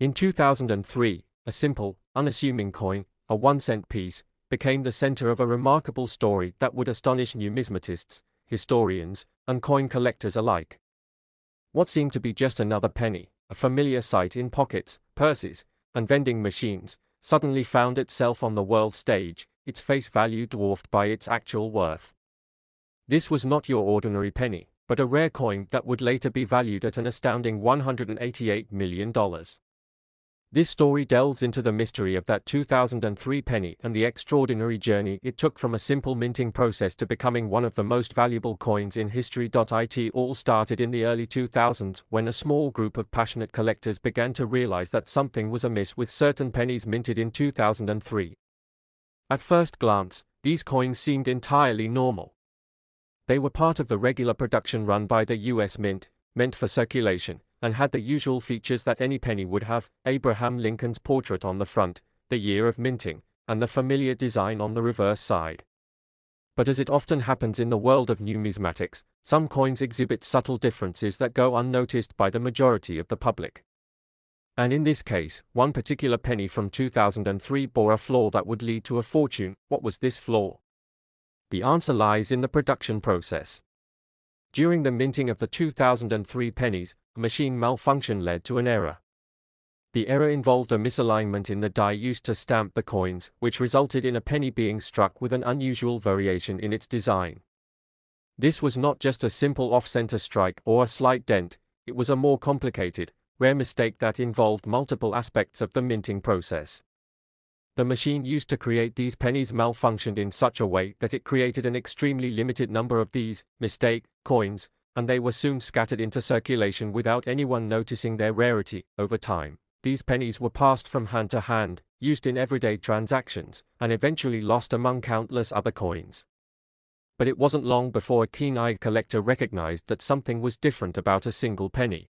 In 2003, a simple, unassuming coin, a 1-cent piece, became the center of a remarkable story that would astonish numismatists, historians, and coin collectors alike. What seemed to be just another penny, a familiar sight in pockets, purses, and vending machines, suddenly found itself on the world stage, its face value dwarfed by its actual worth. This was not your ordinary penny, but a rare coin that would later be valued at an astounding $188 million. This story delves into the mystery of that 2003 penny and the extraordinary journey it took from a simple minting process to becoming one of the most valuable coins in history. It all started in the early 2000s when a small group of passionate collectors began to realize that something was amiss with certain pennies minted in 2003. At first glance, these coins seemed entirely normal. They were part of the regular production run by the US Mint, meant for circulation, and had the usual features that any penny would have: Abraham Lincoln's portrait on the front, the year of minting, and the familiar design on the reverse side. But as it often happens in the world of numismatics, some coins exhibit subtle differences that go unnoticed by the majority of the public. And in this case, one particular penny from 2003 bore a flaw that would lead to a fortune. What was this flaw? The answer lies in the production process. During the minting of the 2003 pennies, a machine malfunction led to an error. The error involved a misalignment in the die used to stamp the coins, which resulted in a penny being struck with an unusual variation in its design. This was not just a simple off-center strike or a slight dent, it was a more complicated, rare mistake that involved multiple aspects of the minting process. The machine used to create these pennies malfunctioned in such a way that it created an extremely limited number of these mistake coins, and they were soon scattered into circulation without anyone noticing their rarity. Over time, these pennies were passed from hand to hand, used in everyday transactions, and eventually lost among countless other coins. But it wasn't long before a keen-eyed collector recognized that something was different about a single penny.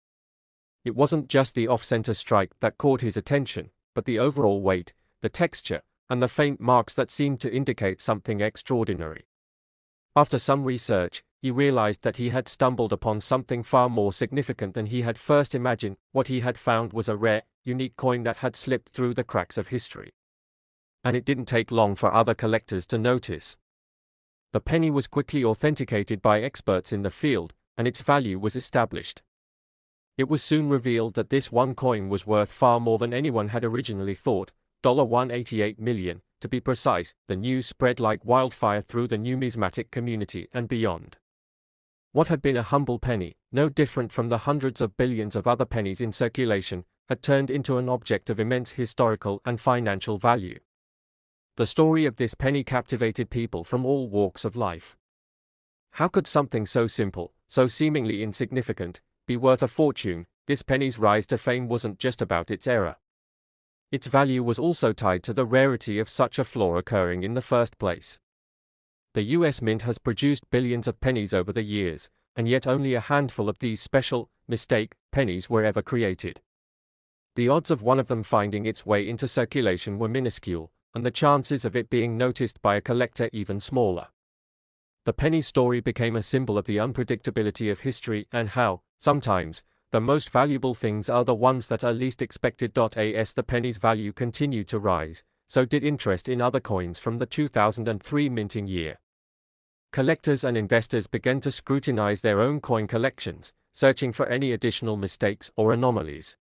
It wasn't just the off-center strike that caught his attention, but the overall weight, the texture, and the faint marks that seemed to indicate something extraordinary. After some research, he realized that he had stumbled upon something far more significant than he had first imagined. What he had found was a rare, unique coin that had slipped through the cracks of history. And it didn't take long for other collectors to notice. The penny was quickly authenticated by experts in the field, and its value was established. It was soon revealed that this one coin was worth far more than anyone had originally thought, $188 million, to be precise. The news spread like wildfire through the numismatic community and beyond. What had been a humble penny, no different from the hundreds of billions of other pennies in circulation, had turned into an object of immense historical and financial value. The story of this penny captivated people from all walks of life. How could something so simple, so seemingly insignificant, be worth a fortune? This penny's rise to fame wasn't just about its era. Its value was also tied to the rarity of such a flaw occurring in the first place. The US Mint has produced billions of pennies over the years, and yet only a handful of these special, mistake, pennies were ever created. The odds of one of them finding its way into circulation were minuscule, and the chances of it being noticed by a collector even smaller. The penny story became a symbol of the unpredictability of history and how, sometimes, the most valuable things are the ones that are least expected. As the penny's value continued to rise, so did interest in other coins from the 2003 minting year. Collectors and investors began to scrutinize their own coin collections, searching for any additional mistakes or anomalies.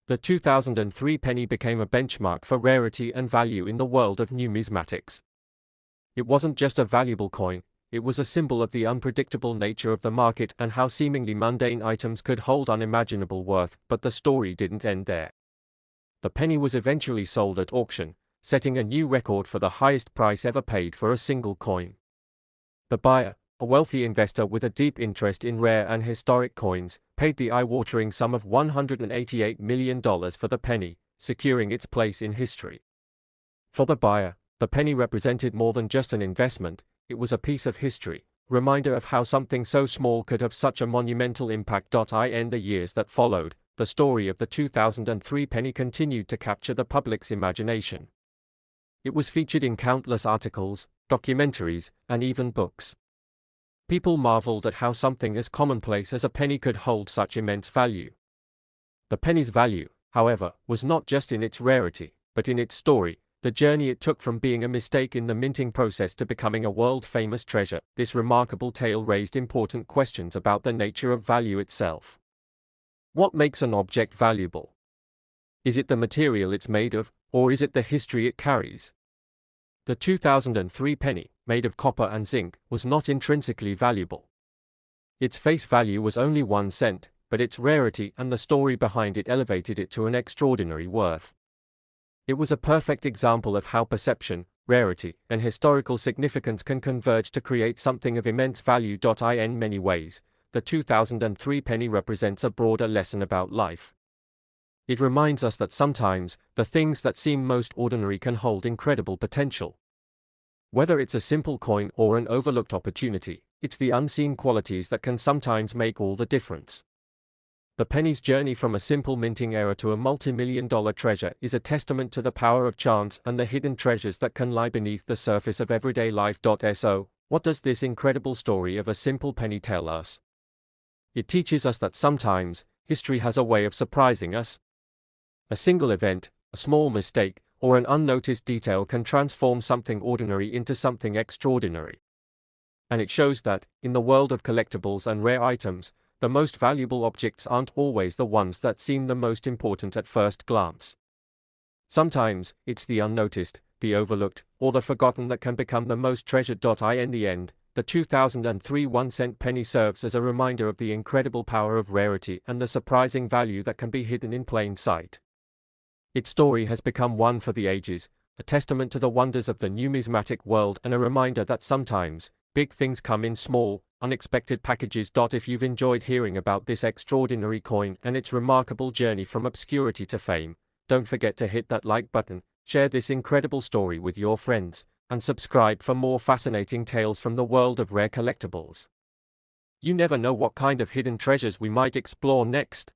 The 2003 penny became a benchmark for rarity and value in the world of numismatics. It wasn't just a valuable coin, it was a symbol of the unpredictable nature of the market and how seemingly mundane items could hold unimaginable worth. But the story didn't end there. The penny was eventually sold at auction, setting a new record for the highest price ever paid for a single coin. The buyer, a wealthy investor with a deep interest in rare and historic coins, paid the eye-watering sum of $188 million for the penny, securing its place in history. For the buyer, the penny represented more than just an investment. It was a piece of history, reminder of how something so small could have such a monumental impact. In the years that followed, the story of the 2003 penny continued to capture the public's imagination. It was featured in countless articles, documentaries, and even books. People marveled at how something as commonplace as a penny could hold such immense value. The penny's value, however, was not just in its rarity, but in its story, the journey it took from being a mistake in the minting process to becoming a world-famous treasure. This remarkable tale raised important questions about the nature of value itself. What makes an object valuable? Is it the material it's made of, or is it the history it carries? The 2003 penny, made of copper and zinc, was not intrinsically valuable. Its face value was only 1 cent, but its rarity and the story behind it elevated it to an extraordinary worth. It was a perfect example of how perception, rarity, and historical significance can converge to create something of immense value. In many ways, the 2003 penny represents a broader lesson about life. It reminds us that sometimes, the things that seem most ordinary can hold incredible potential. Whether it's a simple coin or an overlooked opportunity, it's the unseen qualities that can sometimes make all the difference. The penny's journey from a simple minting error to a multi-million-dollar treasure is a testament to the power of chance and the hidden treasures that can lie beneath the surface of everyday life. So, what does this incredible story of a simple penny tell us? It teaches us that sometimes, history has a way of surprising us. A single event, a small mistake, or an unnoticed detail can transform something ordinary into something extraordinary. And it shows that, in the world of collectibles and rare items, the most valuable objects aren't always the ones that seem the most important at first glance. Sometimes, it's the unnoticed, the overlooked, or the forgotten that can become the most treasured. In the end, the 2003 1-cent penny serves as a reminder of the incredible power of rarity and the surprising value that can be hidden in plain sight. Its story has become one for the ages, a testament to the wonders of the numismatic world and a reminder that sometimes, big things come in small, unexpected packages. If you've enjoyed hearing about this extraordinary coin and its remarkable journey from obscurity to fame, don't forget to hit that like button, share this incredible story with your friends, and subscribe for more fascinating tales from the world of rare collectibles. You never know what kind of hidden treasures we might explore next.